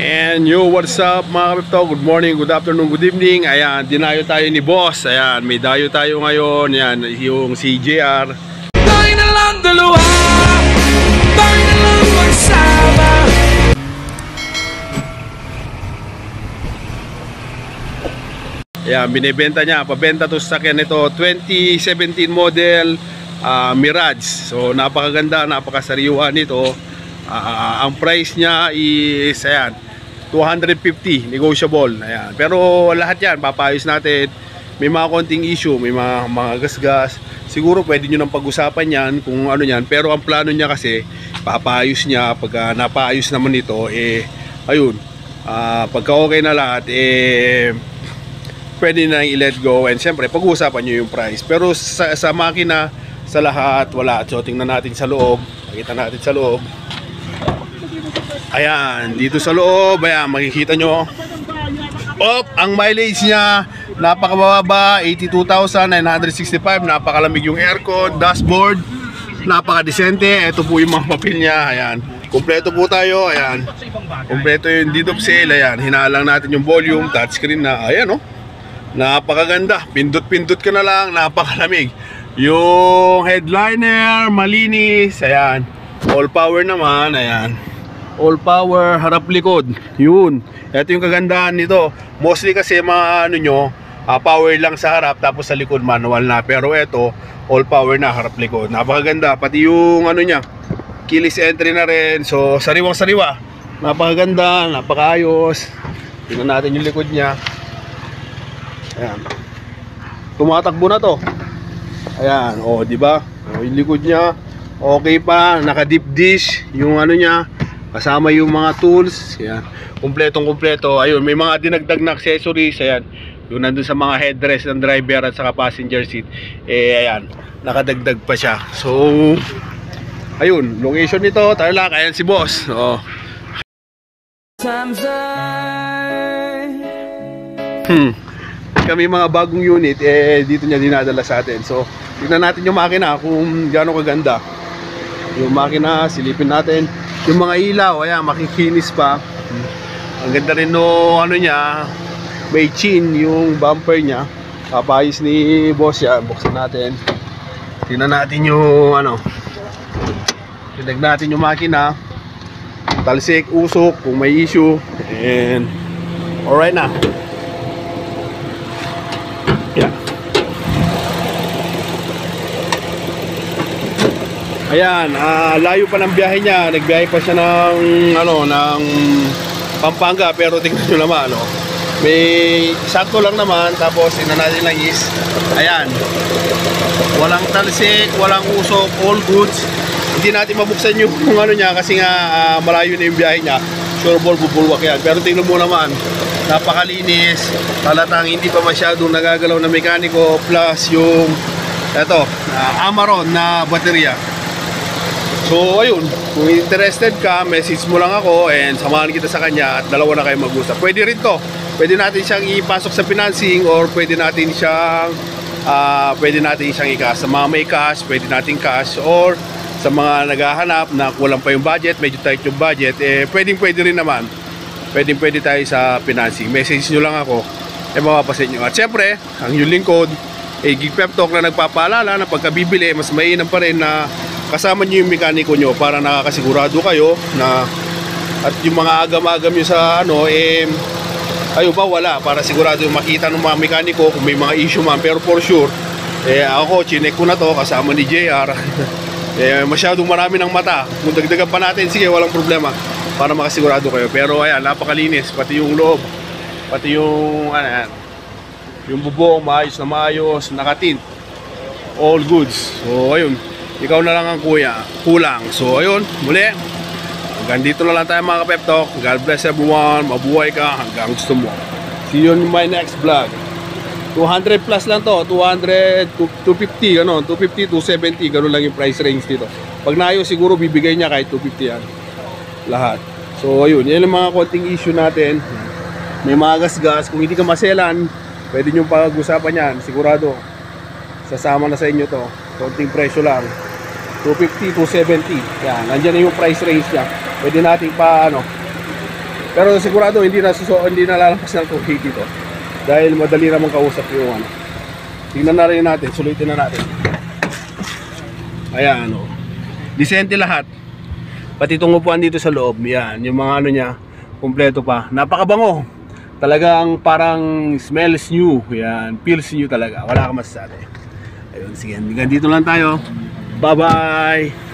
And yo, what's up mga kapipto? Good morning, good afternoon, good evening. Ayan, dinayo tayo ni boss. Ayan, may dayo tayo ngayon. Ayan, yung si JR. Tayo na lang dalawa, tayo na lang magsama. Ayan, binibenta niya. Pabenta to sa sakyan nito, 2017 model Mirage. So napakaganda, napakasariwa nito. Ang price niya is ayan, 250 negotiable. Ayan. Pero lahat yan papayos natin. May mga konting issue, may mga gasgas. Siguro pwede nyo nang pag-usapan yan kung ano yan. Pero ang plano niya kasi papayos niya. Pagka napaayos naman ito, ayun, pagka okay na lahat, pwede na i-let go. And syempre pag-uusapan nyo yung price. Pero sa makina, sa lahat wala. So tingnan natin sa loob. Makita natin sa loob. Ayan, dito sa loob, ayan, makikita nyo. Ang mileage niya, napakababa, 82,965. Napakalamig yung aircon, dashboard, napakadesente. Ito po yung mga papel niya, ayan. Kompleto po tayo, ayan. Kompleto yung deed of sale, ayan. Hinalang natin yung volume, touchscreen na, ayan, oh. Napakaganda, pindot-pindot ka na lang, napakalamig. Yung headliner, malinis, ayan. All power naman, ayan. All power, harap likod. Yun. Ito yung kagandahan nito. Mostly kasi mga ano nyo, power lang sa harap, tapos sa likod manual na. Pero ito, all power na, harap likod. Napakaganda. Pati yung ano nya, keyless entry na rin. So sariwang sariwa. Napakaganda, napakaayos. Tingnan natin yung likod nya. Ayan. Tumatakbo na to. Ayan, oh, di ba? Oh, yung likod nya, okay pa, naka deep dish yung ano nya. Kasama yung mga tools, ayan. Kumpletong kumpleto. Ayun, may mga dinagdag na accessories, ayan. Yung nandun sa mga headrest ng driver at saka passenger seat, ayan, nakadagdag pa siya. So, ayun, location nito, tayo lang, ayan si boss. Oh. Kami mga bagong unit, dito niya dinadala sa atin. So, tignan natin yung makina kung gaano kaganda. Yung makina, silipin natin. Yung mga ilaw, ayan, makikinis pa. Ang ganda rin no, ano niya, may chin yung bumper niya. Papayos ni boss yan. Buksan natin. Tingnan natin yung ano. Tingnan natin yung makina. Talsik, usok, kung may issue. And alright na. Yeah. Ayan, layo pa ng biyahe niya. Nagbiyahe pa siya ng ano, ng Pampanga, pero tingnan nyo naman, ano, may sakto lang naman. Tapos natin lang is, ayan, walang talsik, walang usok, all goods. Hindi natin mabuksan yung ano niya kasi nga malayo na yung biyahe niya. Sure ball, bubulwak yan. Pero tingnan mo naman, napakalinis. Talatang hindi pa masyadong nagagalaw na mekaniko. Plus yung eto, Amaron na baterya. So ayun, kung interested ka, message mo lang ako and samahan kita sa kanya at dalawa na kayo mag-usap. Pwede rin to. Pwede natin siyang ipasok sa financing or pwede natin siyang i-cash. Sa mga may cash, pwede natin cash, or sa mga naghahanap na kulang pa yung budget, medyo tight yung budget, pwede rin naman. Pwede tayo sa financing. Message nyo lang ako, mapapasin nyo. At syempre, ang yung lingkod, Geek Pep Talk na nagpapaalala na pagkabibili, mas mainam pa rin na kasama nyo yung mekaniko nyo para nakakasigurado kayo na, at yung mga agam-agam nyo sa ano, ayun ba, wala, para sigurado yung makita ng mga mekaniko kung may mga issue man. Pero for sure, ako, chinek ko na to kasama ni JR. Masyadong marami ng mata. Kung dagdagan pa natin, sige, walang problema, para makasigurado kayo. Pero ayan, napakalinis, pati yung loob, pati yung ano, yung bubong, maayos na maayos, nakatint, all goods. So ayun, ikaw na lang ang kulang. So ayun, muli, hanggang dito na lang tayo mga ka-Pep Talk. God bless everyone, mabuhay ka hanggang gusto mo. See you in my next vlog. 200 plus lang to, 200, 250, ano, 250, 270, gano'n lang yung price range dito. Pag naayos, siguro bibigay niya kahit 250 yan, lahat. So ayun, yan yung mga konting issue natin. May mga gasgas, kung hindi ka maselan, pwede nyo pag-usapan yan, sigurado sasama na sa inyo to. Konting presyo lang, 250, 270. Yan, nandiyan na yung price range niya. Pwede natin pa ano, Pero sigurado hindi na lalakas ng tubig dito. Dahil madali naman kausap yung ano. Tingnan na rin natin, sulitin na natin. Ayan, ano. Disente lahat. Pati itong upuan dito sa loob, yan, yung mga ano niya, kumpleto pa. Napakabango. Talagang parang smells new. Yan, feels new talaga. Wala ka masasabi. Ayun, sige. Hanggang dito lang tayo. Bye-bye.